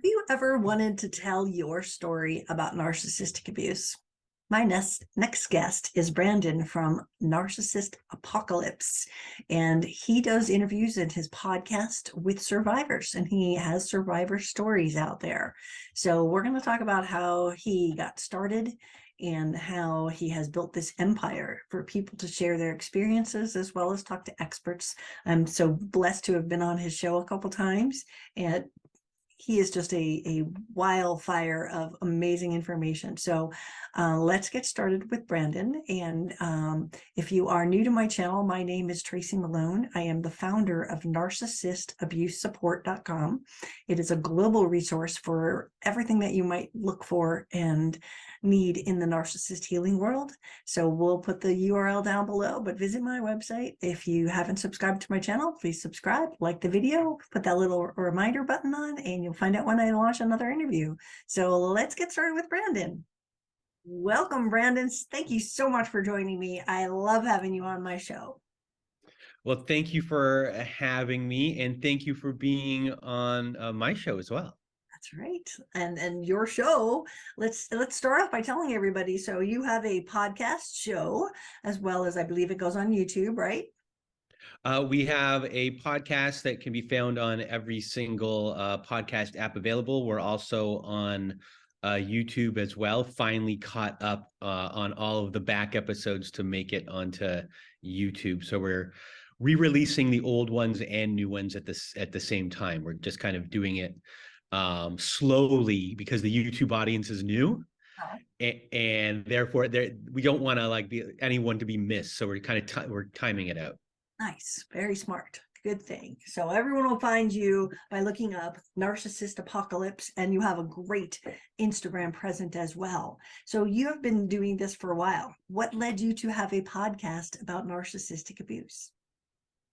Have you ever wanted to tell your story about narcissistic abuse? My next guest is Brandon from Narcissist Apolcalypse, and he does interviews in his podcast with survivors, and he has survivor stories out there. So we're going to talk about how he got started and how he has built this empire for people to share their experiences as well as talk to experts. I'm so blessed to have been on his show a couple times, and he is just a wildfire of amazing information. So let's get started with Brandon. And if you are new to my channel, my name is Tracy Malone. I am the founder of NarcissistAbuseSupport.com. It is a global resource for everything that you might look for and need in the narcissist healing world. So we'll put the URL down below, but visit my website. If you haven't subscribed to my channel, please subscribe, like the video, put that little reminder button on, and you'll find out when I launch another interview. So let's get started with Brandon. Welcome, Brandon. Thank you so much for joining me. I love having you on my show. Well, thank you for having me, and thank you for being on my show as well. That's right. And your show, let's start off by telling everybody. So you have a podcast show, as well as I believe it goes on YouTube, right? We have a podcast that can be found on every single podcast app available. We're also on YouTube as well, finally caught up on all of the back episodes to make it onto YouTube. So we're re-releasing the old ones and new ones at the same time. We're just kind of doing it slowly because the YouTube audience is new. And therefore we don't want to anyone to be missed. So we're kind of we're timing it out. Nice. Very smart. Good thing. So everyone will find you by looking up Narcissist Apolcalypse, and you have a great Instagram present as well. So you have been doing this for a while. What led you to have a podcast about narcissistic abuse?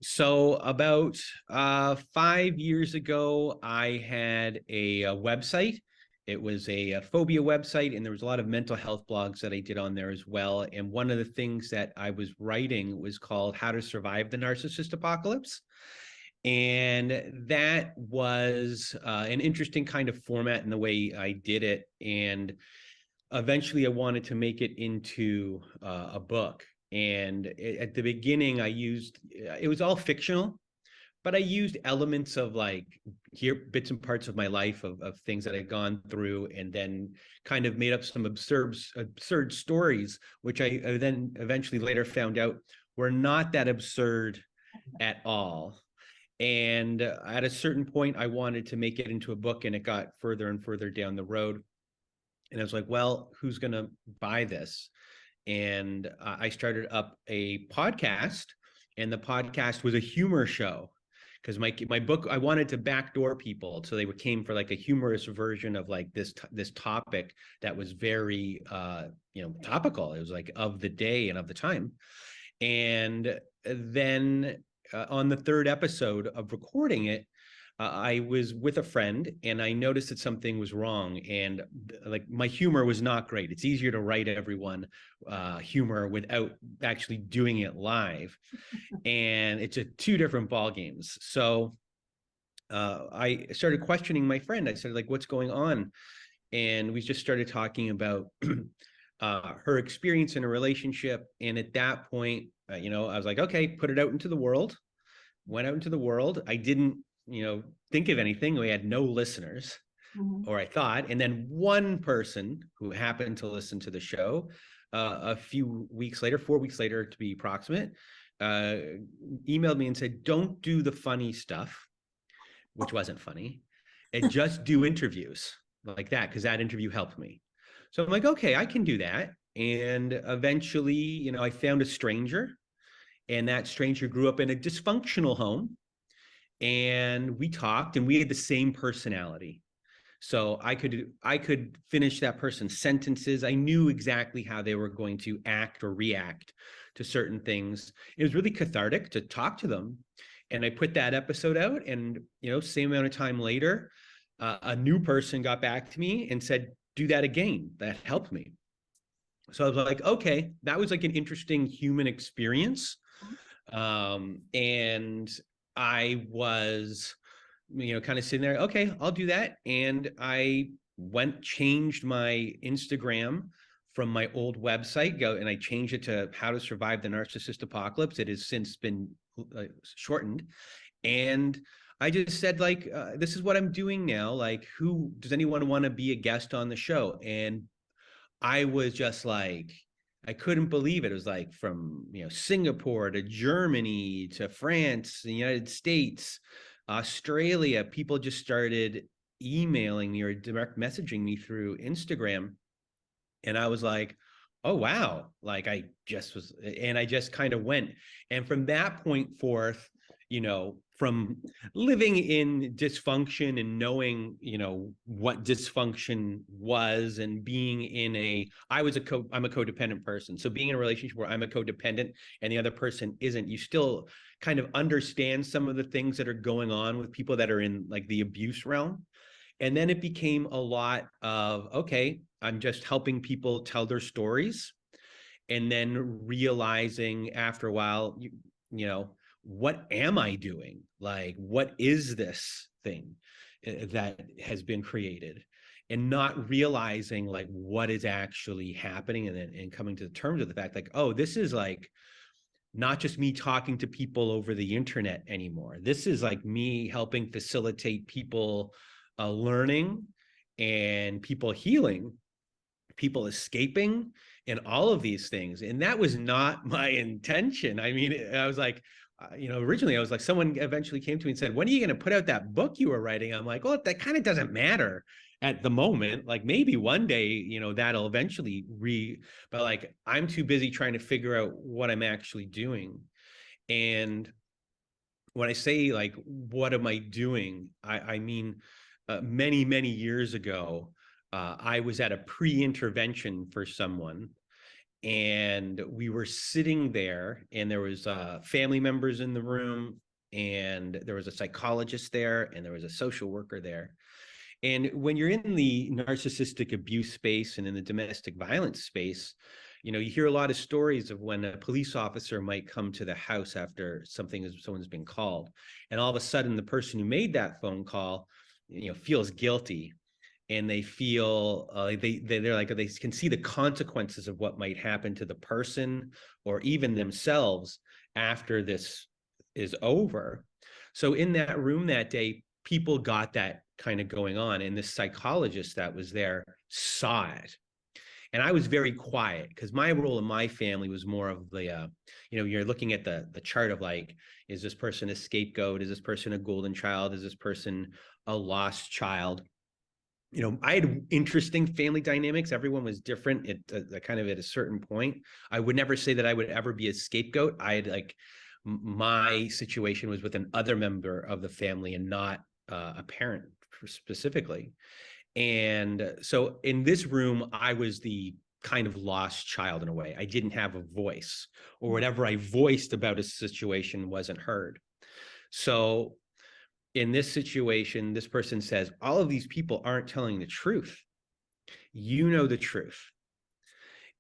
So about 5 years ago, I had a website. It was a phobia website, and there was a lot of mental health blogs that I did on there as well. And one of the things that I was writing was called How to Survive the Narcissist Apocalypse. And that was an interesting kind of format in the way I did it. And eventually I wanted to make it into a book. And at the beginning, it was all fictional, but I used elements of bits and parts of my life of things that I'd gone through, and then kind of made up some absurd stories, which I then eventually later found out were not that absurd at all. And at a certain point, I wanted to make it into a book, and it got further and further down the road. And I was like, well, who's going to buy this? And I started up a podcast, and the podcast was a humor show. Because my book, I wanted to backdoor people, so they came for like a humorous version of like this topic that was very topical. It was like of the day and of the time. And then on the third episode of recording it, I was with a friend, and I noticed that something was wrong, and like my humor was not great. It's easier to write everyone humor without actually doing it live, and it's two different ball games. So I started questioning my friend. I said, like, what's going on? And we just started talking about her experience in a relationship. And at that point, I was like, okay, put it out into the world. Went out into the world. I didn't think of anything. We had no listeners, or I thought. And then one person who happened to listen to the show a few weeks later, 4 weeks later to be approximate, emailed me and said, don't do the funny stuff, which wasn't funny, and just do interviews like that, because that interview helped me. So I'm like, okay, I can do that. And eventually, I found a stranger, and that stranger grew up in a dysfunctional home. And we talked, and we had the same personality. So I could finish that person's sentences. I knew exactly how they were going to act or react to certain things. It was really cathartic to talk to them. And I put that episode out, and same amount of time later, a new person got back to me and said, do that again. That helped me. So I was like, okay, that was like an interesting human experience. And I was kind of sitting there, okay, I'll do that. And I changed my Instagram from my old website, and I changed it to How to Survive the Narcissist Apocalypse. It has since been shortened. And I just said, like, this is what I'm doing now. Like, who does anyone want to be a guest on the show? And I was just like, I couldn't believe it. It was like from, Singapore to Germany to France, the United States, Australia. People just started emailing me or direct messaging me through Instagram. And I was like, oh, wow. Like I just kind of went. And from that point forth, from living in dysfunction and knowing, what dysfunction was, and being in I'm a codependent person. So being in a relationship where I'm a codependent and the other person isn't, you still kind of understand some of the things that are going on with people that are in like the abuse realm. And then it became a lot of, okay, I'm just helping people tell their stories. And then realizing after a while, what am I doing? Like, what is this thing that has been created? And not realizing like what is actually happening, and coming to terms with the fact like, oh, this is like not just me talking to people over the internet anymore. This is like me helping facilitate people learning and people healing, people escaping, and all of these things. And that was not my intention. I mean, I was like, originally I was like, someone eventually came to me and said, when are you going to put out that book you were writing? I'm like, well, that kind of doesn't matter at the moment. Like maybe one day, that'll eventually but like, I'm too busy trying to figure out what I'm actually doing. And when I say like, what am I doing? I mean, many, many years ago, I was at a pre-intervention for someone, and we were sitting there, and there was family members in the room, and there was a psychologist there, and there was a social worker there. And when you're in the narcissistic abuse space and in the domestic violence space, you hear a lot of stories of when a police officer might come to the house after someone's been called, and all of a sudden the person who made that phone call, feels guilty, and they feel they're like, they can see the consequences of what might happen to the person or even themselves after this is over. So in that room that day, people got that kind of going on, and this psychologist that was there saw it. And I was very quiet because my role in my family was more of the, you're looking at the chart of like, is this person a scapegoat? Is this person a golden child? Is this person a lost child? I had interesting family dynamics. Everyone was different at kind of at a certain point. I would never say that I would ever be a scapegoat. I had like, my situation was with an other member of the family and not a parent specifically. And so in this room, I was the kind of lost child in a way. I didn't have a voice, or whatever I voiced about a situation wasn't heard. So in this situation, this person says, all of these people aren't telling the truth. You know the truth.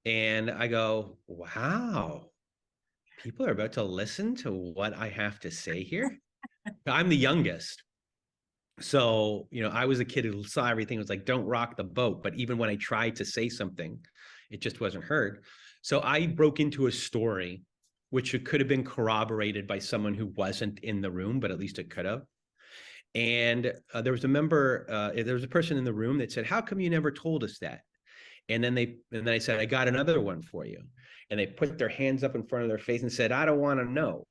And I go, wow, people are about to listen to what I have to say here. I'm the youngest. So, I was a kid who saw everything. It was like, don't rock the boat. But even when I tried to say something, it just wasn't heard. So I broke into a story, which could have been corroborated by someone who wasn't in the room, but at least it could have. And there was a person in the room that said, how come you never told us that? And then I said, I got another one for you. And they put their hands up in front of their face and said, I don't want to know.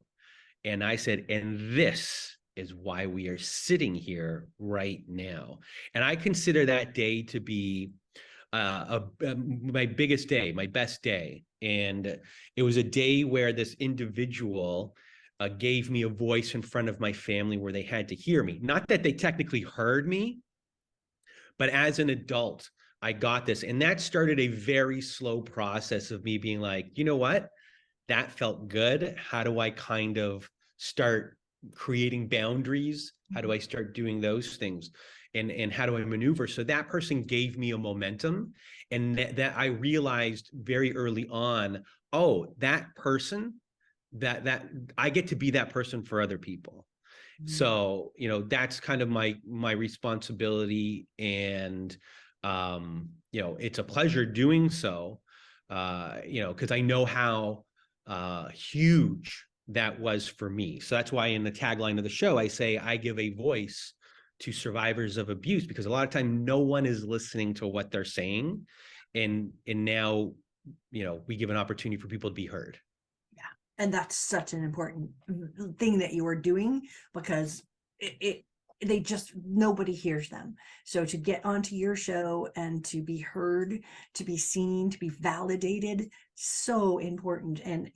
And I said, and this is why we are sitting here right now. And I consider that day to be my biggest day, my best day. And it was a day where this individual gave me a voice in front of my family where they had to hear me. Not that they technically heard me, but as an adult, I got this. And that started a very slow process of me being like, you know what? That felt good. How do I kind of start creating boundaries? How do I start doing those things? And how do I maneuver? So that person gave me a momentum, and that I realized very early on, oh, that person, that I get to be that person for other people. So, that's kind of my responsibility. And, it's a pleasure doing so, because I know how huge that was for me. So that's why in the tagline of the show, I say I give a voice to survivors of abuse, because a lot of time no one is listening to what they're saying. And now, we give an opportunity for people to be heard. And that's such an important thing that you are doing, because they just, nobody hears them. So to get onto your show and to be heard, to be seen, to be validated, so important. And,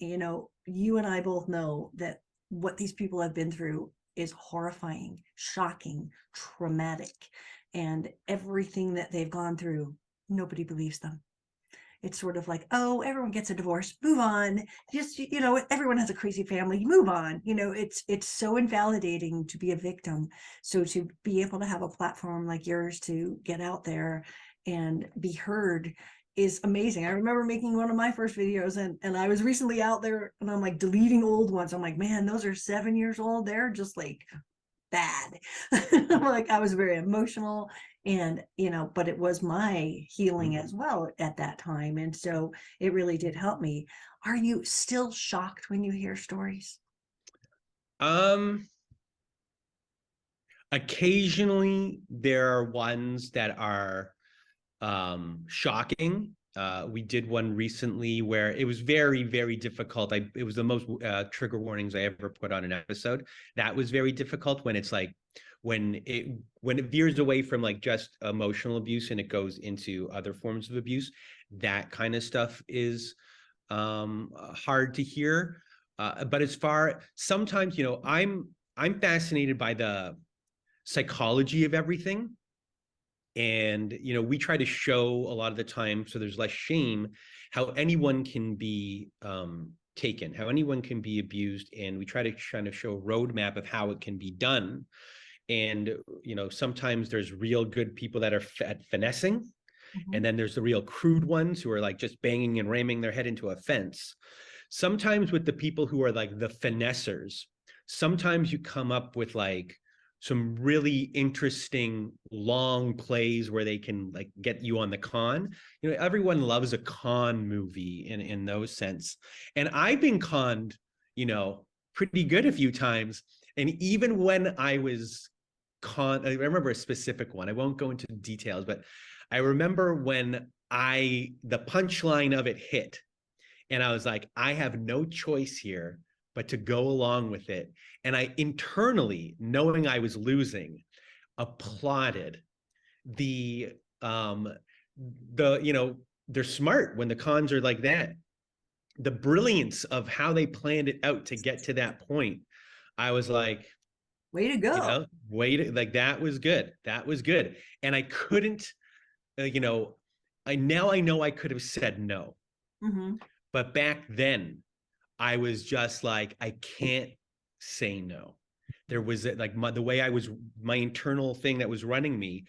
you and I both know that what these people have been through is horrifying, shocking, traumatic, and everything that they've gone through, nobody believes them. It's sort of like, oh, everyone gets a divorce, move on. Just, everyone has a crazy family, move on. It's so invalidating to be a victim. So to be able to have a platform like yours to get out there and be heard is amazing. I remember making one of my first videos, and I was recently out there, and I'm like deleting old ones. I'm like, man, those are 7 years old. They're just like bad. Like, I was very emotional, and but it was my healing as well at that time, and so it really did help me. Are you still shocked when you hear stories? Occasionally there are ones that are shocking. We did one recently where it was very, very difficult. It was the most trigger warnings I ever put on an episode. That was very difficult, when it's like, when it veers away from like just emotional abuse and it goes into other forms of abuse. That kind of stuff is hard to hear. But sometimes, I'm fascinated by the psychology of everything. And, we try to show a lot of the time, so there's less shame, how anyone can be taken, how anyone can be abused. And we try to kind of show a roadmap of how it can be done. And, sometimes there's real good people that are at finessing. And then there's the real crude ones who are like just banging and ramming their head into a fence. Sometimes with the people who are like the finessers, sometimes you come up with like some really interesting long plays where they can like get you on the con. Everyone loves a con movie in those sense. And I've been conned, pretty good a few times. And even when I was I remember a specific one. I won't go into details, but I remember when the punchline of it hit, and I was like, I have no choice here but to go along with it. And I internally, knowing I was losing, applauded they're smart when the cons are like that. The brilliance of how they planned it out to get to that point. I was like, way to go. Like, that was good. That was good. And I couldn't, I know I could have said no. But back then, I was just like, I can't say no. There was like the way my internal thing that was running me,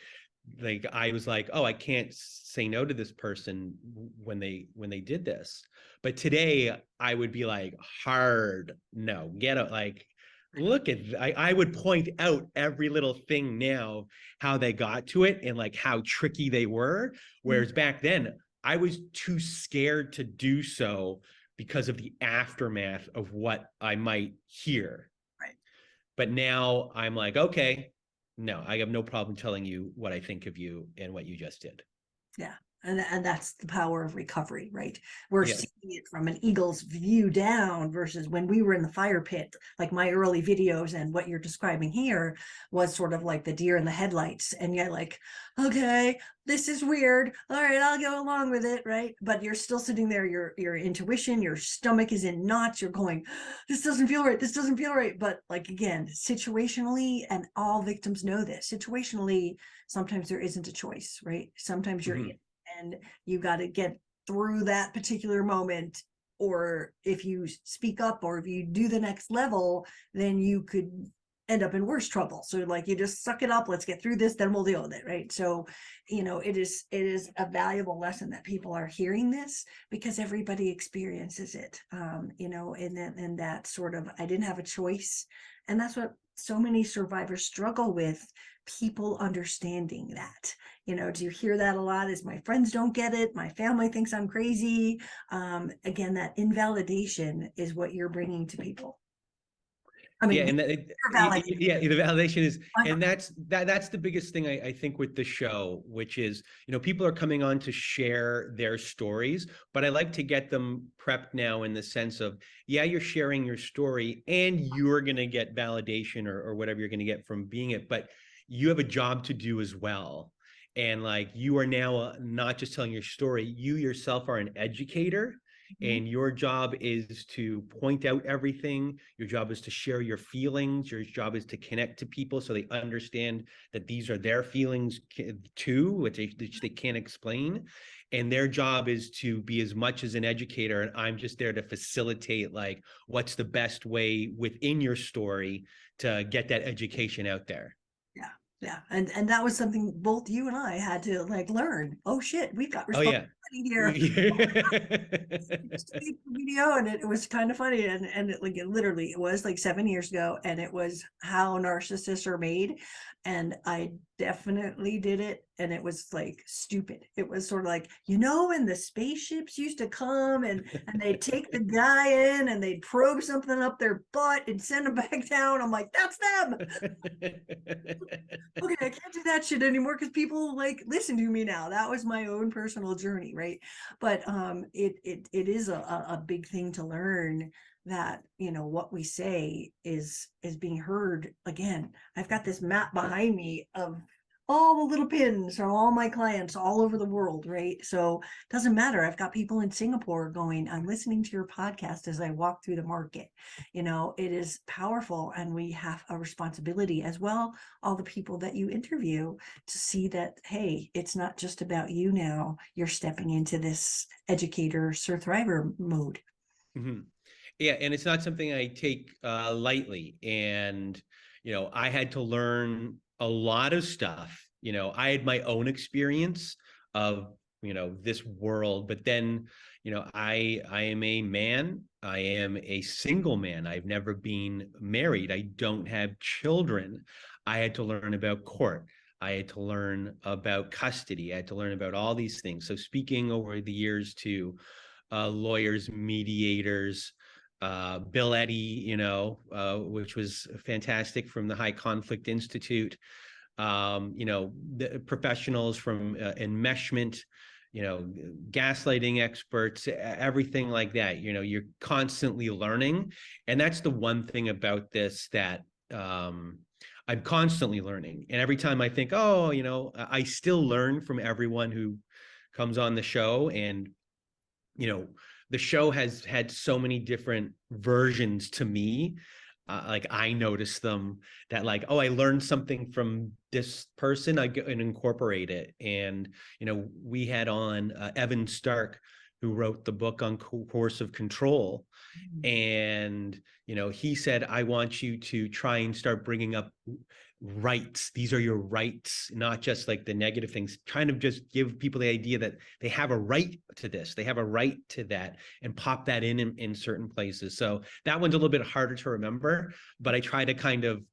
like I was like, oh, I can't say no to this person when they did this. But today I would be like, hard no, get out. Like, look at, I would point out every little thing now, how they got to it and like how tricky they were. Whereas back then I was too scared to do so because of the aftermath of what I might hear. Right. But now I'm like, okay, no, I have no problem telling you what I think of you and what you just did. Yeah. And that's the power of recovery, right? We're seeing it from an eagle's view down, versus when we were in the fire pit, like my early videos, and what you're describing here was sort of like the deer in the headlights. And you're like, okay, this is weird. All right, I'll go along with it, right? But you're still sitting there, your intuition, your stomach is in knots. You're going, this doesn't feel right. This doesn't feel right. But like, again, situationally, and all victims know this, situationally, sometimes there isn't a choice, right? Sometimes you're in, and you got to get through that particular moment. Or if you speak up, or if you do the next level, then you could end up in worse trouble. So like, you just suck it up, let's get through this, then we'll deal with it, right? So, it is a valuable lesson that people are hearing this, because everybody experiences it, and that sort of, I didn't have a choice. And that's what so many survivors struggle with, people understanding that. Do you hear that a lot? Is my friends don't get it, my family thinks I'm crazy. Again, that invalidation is what you're bringing to people. I mean, Yeah, and validation. the validation is, and that's the biggest thing I think with the show, which is, people are coming on to share their stories, but I like to get them prepped now in the sense of, yeah, you're sharing your story and you're going to get validation or whatever you're going to get from being it, but you have a job to do as well. And like, you are now not just telling your story, you yourself are an educator. And your job is to point out everything. Your job is to share your feelings. Your job is to connect to people so they understand that these are their feelings too, which they can't explain. And their job is to be as much as an educator. And I'm just there to facilitate, like, what's the best way within your story to get that education out there. Yeah. Yeah. And that was something both you and I had to like learn. Oh shit, we've got responsibility here. Video, and it was kind of funny, and it literally, it was like 7 years ago, and it was how narcissists are made, and I definitely did it, and it was like stupid. It was sort of like, when the spaceships used to come and they'd take the guy in and they'd probe something up their butt and send them back down. I'm like, that's them. Okay, I can't do that shit anymore because people like listen to me now. That was my own personal journey, right? But it is a big thing to learn, that what we say is being heard. Again, I've got this map behind me of all the little pins from all my clients all over the world, right? So it doesn't matter. I've got people in Singapore going, I'm listening to your podcast as I walk through the market. It is powerful, and we have a responsibility as well, all the people that you interview, to see that, hey, it's not just about you now. You're stepping into this educator survivor mode. Mm-hmm. Yeah, and it's not something I take lightly. And, I had to learn a lot of stuff. I had my own experience of, this world, but then, I am a man. I am a single man. I've never been married. I don't have children. I had to learn about court. I had to learn about custody. I had to learn about all these things. So speaking over the years to lawyers, mediators, Bill Eddy, which was fantastic, from the High Conflict Institute, the professionals from enmeshment, gaslighting experts, everything like that. You're constantly learning. And that's the one thing about this, that I'm constantly learning. And every time I think, I still learn from everyone who comes on the show. And the show has had so many different versions to me. Like, I notice them, that like, I learned something from this person, I go and incorporate it. And, we had on Evan Stark, who wrote the book on coercive control. And, he said, I want you to try and start bringing up rights. These are your rights, not just like the negative things. Kind of just give people the idea that they have a right to this, they have a right to that, and pop that in certain places. So that one's a little bit harder to remember, but I try to kind of,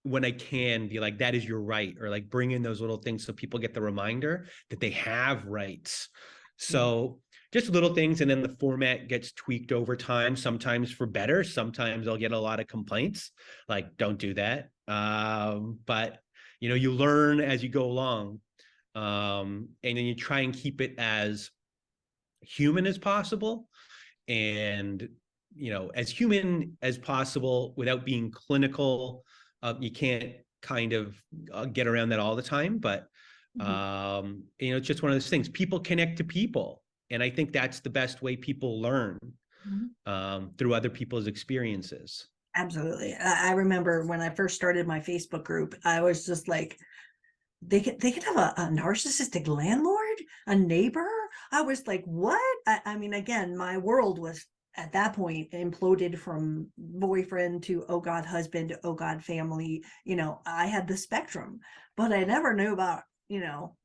when I can, be like, that is your right, or like bring in those little things so people get the reminder that they have rights. So just little things. And then the format gets tweaked over time, sometimes for better. Sometimes I'll get a lot of complaints, like, don't do that. But you learn as you go along. And then you try and keep it as human as possible, and as human as possible without being clinical. You can't kind of get around that all the time, but it's just one of those things. People connect to people, and I think that's the best way people learn, through other people's experiences. Absolutely. I remember when I first started my Facebook group, I was just like, they could have a narcissistic landlord, a neighbor. I was like, what? I mean, again, my world was at that point imploded from boyfriend to oh god husband to oh god family. I had the spectrum, but I never knew about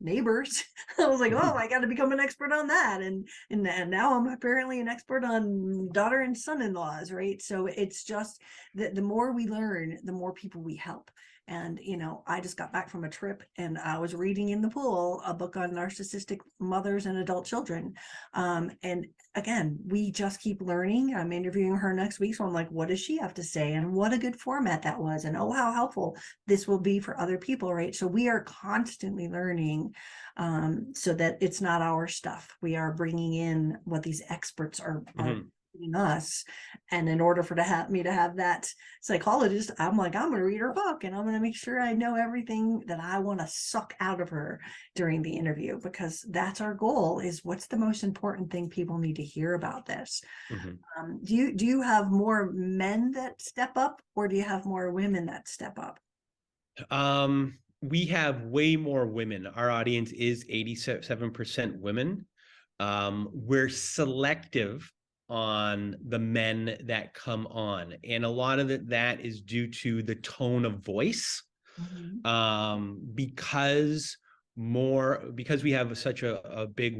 neighbors. I was like, oh, I got to become an expert on that, and now I'm apparently an expert on daughter and son-in-laws, right? So it's just the more we learn, the more people we help. And I just got back from a trip, and I was reading in the pool a book on narcissistic mothers and adult children. And again, we just keep learning. I'm interviewing her next week, so I'm like, what does she have to say? And what a good format that was, and oh, how helpful this will be for other people, right? So we are constantly learning, so that it's not our stuff. We are bringing in what these experts are us. And in order for me to have that psychologist, I'm like, I'm going to read her book, and I'm going to make sure I know everything that I want to suck out of her during the interview, because that's our goal, is what's the most important thing people need to hear about this. Do you have more men that step up, or do you have more women that step up? We have way more women. Our audience is 87% women. We're selective on the men that come on, and a lot of that is due to the tone of voice. Because we have such a big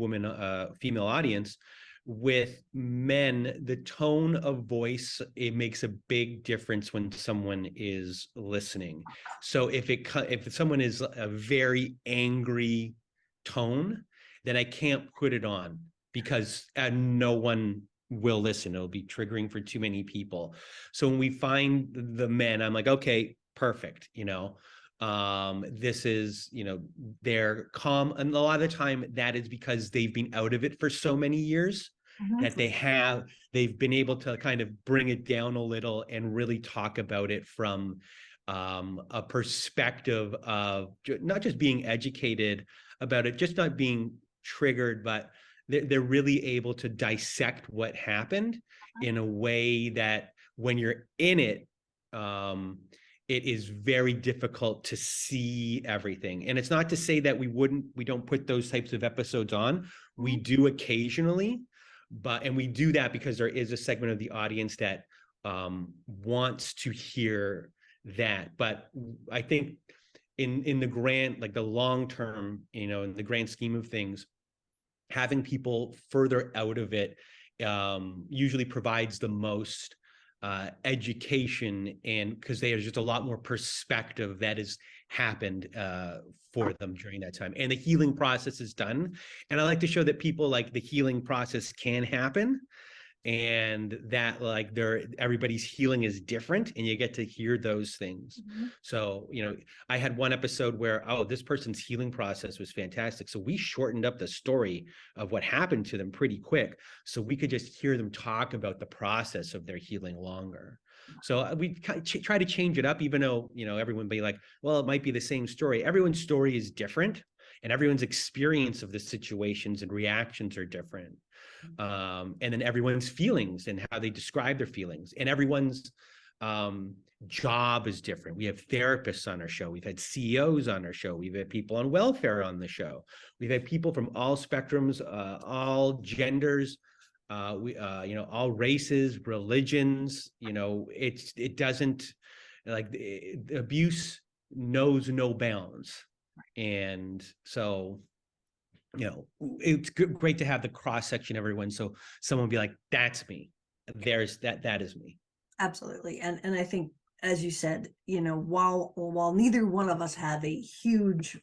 female audience. With men, the tone of voice, it makes a big difference when someone is listening. So if someone is a very angry tone, then I can't put it on, because no one will listen. It'll be triggering for too many people. So when we find the men, I'm like, okay, perfect. This is, they're calm. And a lot of the time that is because they've been out of it for so many years that they've been able to kind of bring it down a little and really talk about it from a perspective of not just being educated about it, just not being triggered, but they're really able to dissect what happened in a way that when you're in it, it is very difficult to see everything. And it's not to say that we don't put those types of episodes on. We do occasionally, and we do that because there is a segment of the audience that wants to hear that. But I think in the grand, like the long term, in the grand scheme of things, having people further out of it usually provides the most education, and because there's just a lot more perspective that has happened for them during that time, and the healing process is done. And I like to show that people, like, the healing process can happen, and that everybody's healing is different, and you get to hear those things. So I had one episode where this person's healing process was fantastic, so we shortened up the story of what happened to them pretty quick, so we could just hear them talk about the process of their healing longer. So we try to change it up, even though everyone be like, well, it might be the same story. Everyone's story is different, and everyone's experience of the situations and reactions are different. And then everyone's feelings and how they describe their feelings, and everyone's job is different. We have therapists on our show. We've had CEOs on our show. We've had people on welfare on the show. We've had people from all spectrums, all genders, all races, religions. It doesn't, like, the abuse knows no bounds. And so it's great to have the cross section of everyone, so someone will be like, that's me, that is me. Absolutely. And I think, as you said, while neither one of us have a huge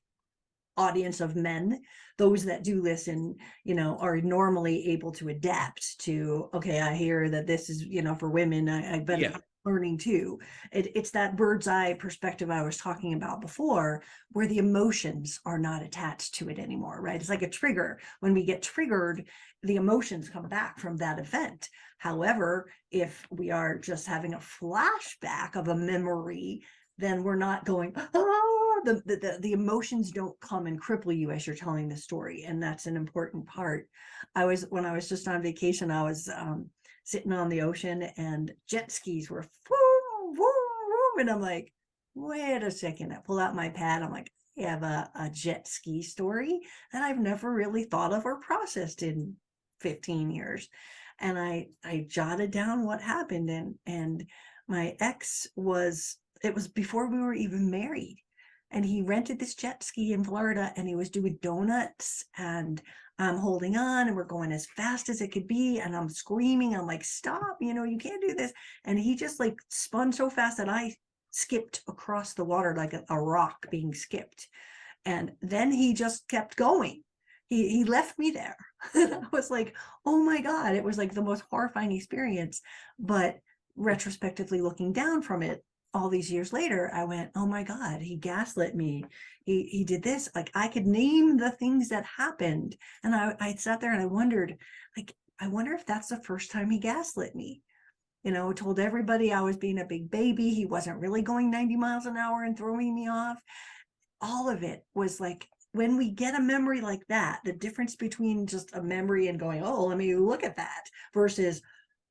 audience of men, those that do listen are normally able to adapt to, okay, I hear that this is for women, I better learning too. It's that bird's eye perspective I was talking about before, where the emotions are not attached to it anymore, right? It's like a trigger. When we get triggered, the emotions come back from that event. However, if we are just having a flashback of a memory, then we're not going, the emotions don't come and cripple you as you're telling the story. And that's an important part. When I was just on vacation, I was sitting on the ocean, and jet skis were boom, boom, boom. And I'm like, wait a second. I pull out my pad. I'm like, I have a jet ski story that I've never really thought of or processed in 15 years. And I jotted down what happened. And my ex it was before we were even married. And he rented this jet ski in Florida, and he was doing donuts, and I'm holding on, and we're going as fast as it could be. And I'm screaming. I'm like, stop, you can't do this. And he just like spun so fast that I skipped across the water like a rock being skipped. And then he just kept going. He left me there. I was like, oh my God, it was like the most horrifying experience. But retrospectively looking down from it, all these years later, I went, oh my God, he gaslit me. He did this. Like, I could name the things that happened. And I sat there and I wondered, like, I wonder if that's the first time he gaslit me. Told everybody I was being a big baby. He wasn't really going 90 miles an hour and throwing me off. All of it was like, when we get a memory like that, the difference between just a memory and going, oh, let me look at that, versus,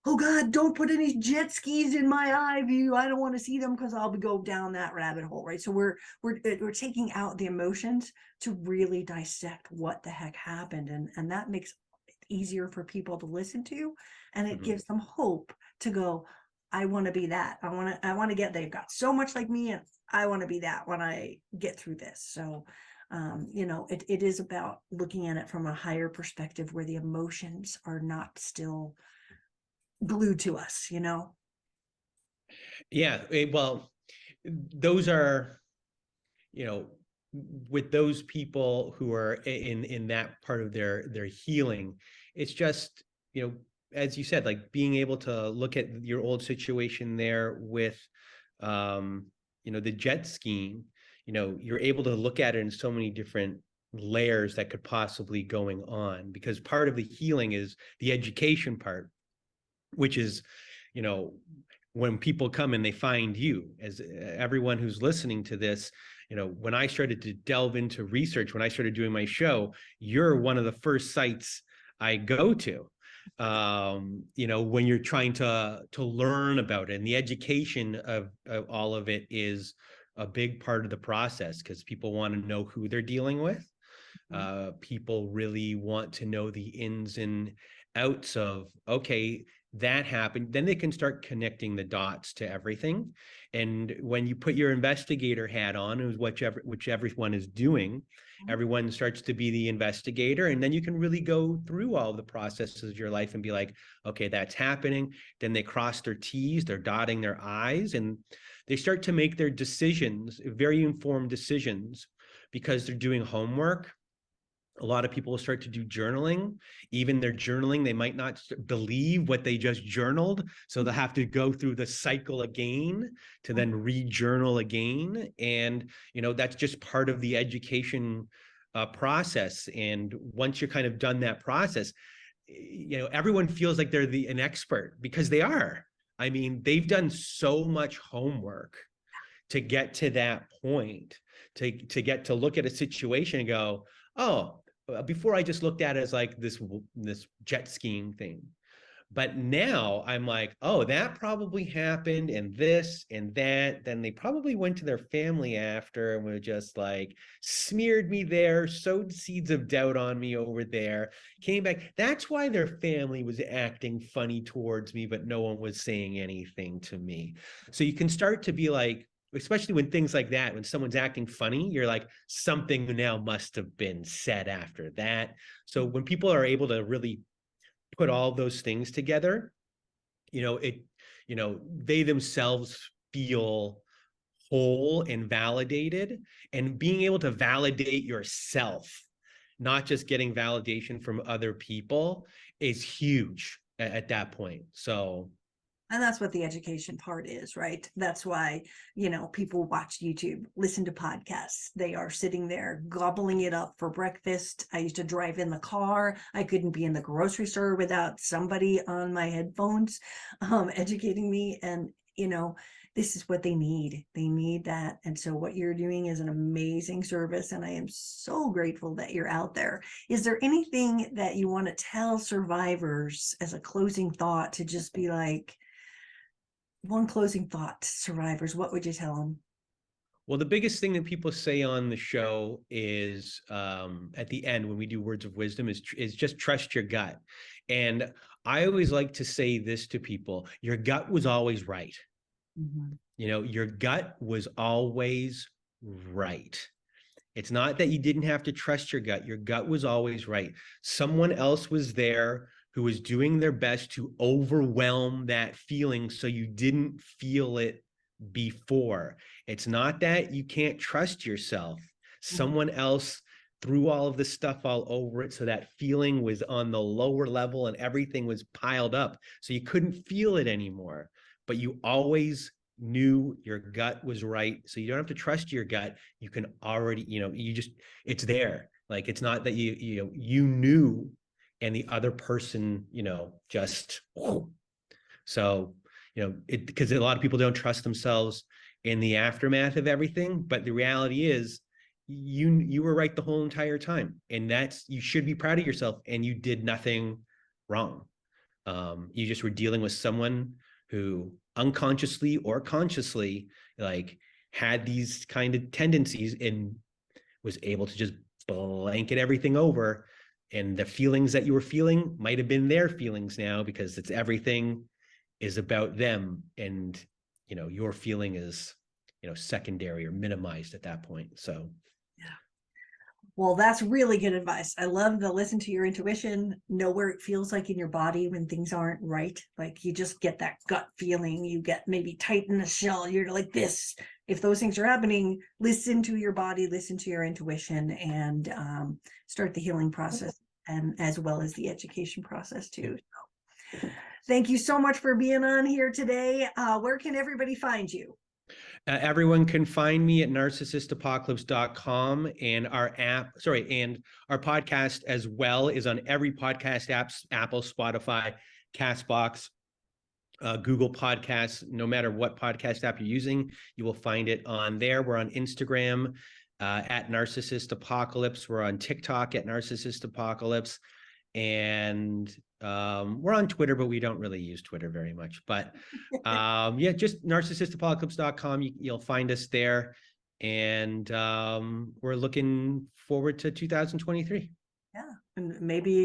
oh God, don't put any jet skis in my eye view. I don't want to see them because I'll go down that rabbit hole, right? So we're taking out the emotions to really dissect what the heck happened, and that makes it easier for people to listen to, and it gives them hope to go, I want to be that. I want to get. They've got so much like me, and I want to be that when I get through this. So. It is about looking at it from a higher perspective where the emotions are not still glued to us, Yeah, well, those are, with those people who are in that part of their healing, it's just, as you said, like being able to look at your old situation there with, the jet skiing, you're able to look at it in so many different layers that could possibly going on, because part of the healing is the education part, which is, when people come and they find you, as everyone who's listening to this, when I started to delve into research, when I started doing my show, you're one of the first sites I go to, when you're trying to learn about it. And the education of all of it is a big part of the process, because people want to know who they're dealing with. People really want to know the ins and outs of, okay, that happened. Then they can start connecting the dots to everything. And when you put your investigator hat on, which everyone is doing, everyone starts to be the investigator. And then you can really go through all the processes of your life and be like, okay, that's happening. Then they cross their T's, they're dotting their I's, and they start to make their decisions, very informed decisions, because they're doing homework. A lot of people will start to do journaling. Even their journaling, they might not believe what they just journaled. So they'll have to go through the cycle again to then re-journal again. And, that's just part of the education process. And once you're kind of done that process, everyone feels like they're an expert, because they are. I mean, they've done so much homework to get to that point, to get to look at a situation and go, oh, before I just looked at it as like this jet skiing thing. But now I'm like, oh, that probably happened, and this and that. Then they probably went to their family after and were just like, smeared me there, sowed seeds of doubt on me over there, came back. That's why their family was acting funny towards me, but no one was saying anything to me. So you can start to be like, especially when things like that, when someone's acting funny, you're like, something now must have been said after that. So when people are able to really put all those things together, they themselves feel whole and validated, and being able to validate yourself, not just getting validation from other people, is huge at that point. So and that's what the education part is, right? That's why, people watch YouTube, listen to podcasts. They are sitting there gobbling it up for breakfast. I used to drive in the car. I couldn't be in the grocery store without somebody on my headphones educating me. And, this is what they need. They need that. And so what you're doing is an amazing service. And I am so grateful that you're out there. Is there anything that you want to tell survivors as a closing thought, to just be like, one closing thought to survivors? What would you tell them? Well, the biggest thing that people say on the show is at the end when we do words of wisdom is just trust your gut. And I always like to say this to people: your gut was always right. Mm-hmm. You know, your gut was always right. It's not that you didn't have to trust your gut. Your gut was always right. Someone else was there who was doing their best to overwhelm that feeling so you didn't feel it before. It's not that you can't trust yourself. Mm-hmm. Someone else threw all of this stuff all over it so that feeling was on the lower level and everything was piled up. So you couldn't feel it anymore. But you always knew your gut was right. So you don't have to trust your gut. You can already, it's there. Like, it's not that you knew and the other person, just, so, because a lot of people don't trust themselves in the aftermath of everything. But the reality is you were right the whole entire time. And you should be proud of yourself, and you did nothing wrong. You just were dealing with someone who unconsciously or consciously had these kind of tendencies and was able to just blanket everything over. And the feelings that you were feeling might have been their feelings now, because it's everything is about them. And, your feeling is, secondary or minimized at that point. So, yeah. Well, that's really good advice. I love the listen to your intuition, know where it feels like in your body when things aren't right. Like, you just get that gut feeling, you get maybe tight in the shell, you're like this. If those things are happening, listen to your body, listen to your intuition, and start the healing process, and as well as the education process too. So, thank you so much for being on here today. Where can everybody find you? Everyone can find me at narcissistapocalypse.com, and and our podcast as well is on every podcast app: Apple, Spotify, Castbox, Google Podcasts. No matter what podcast app you're using, you will find it on there. We're on Instagram at Narcissist Apocalypse. We're on TikTok at Narcissist Apocalypse. And we're on Twitter, but we don't really use Twitter very much. But just narcissistapocalypse.com. You'll find us there. And we're looking forward to 2023. Yeah, and maybe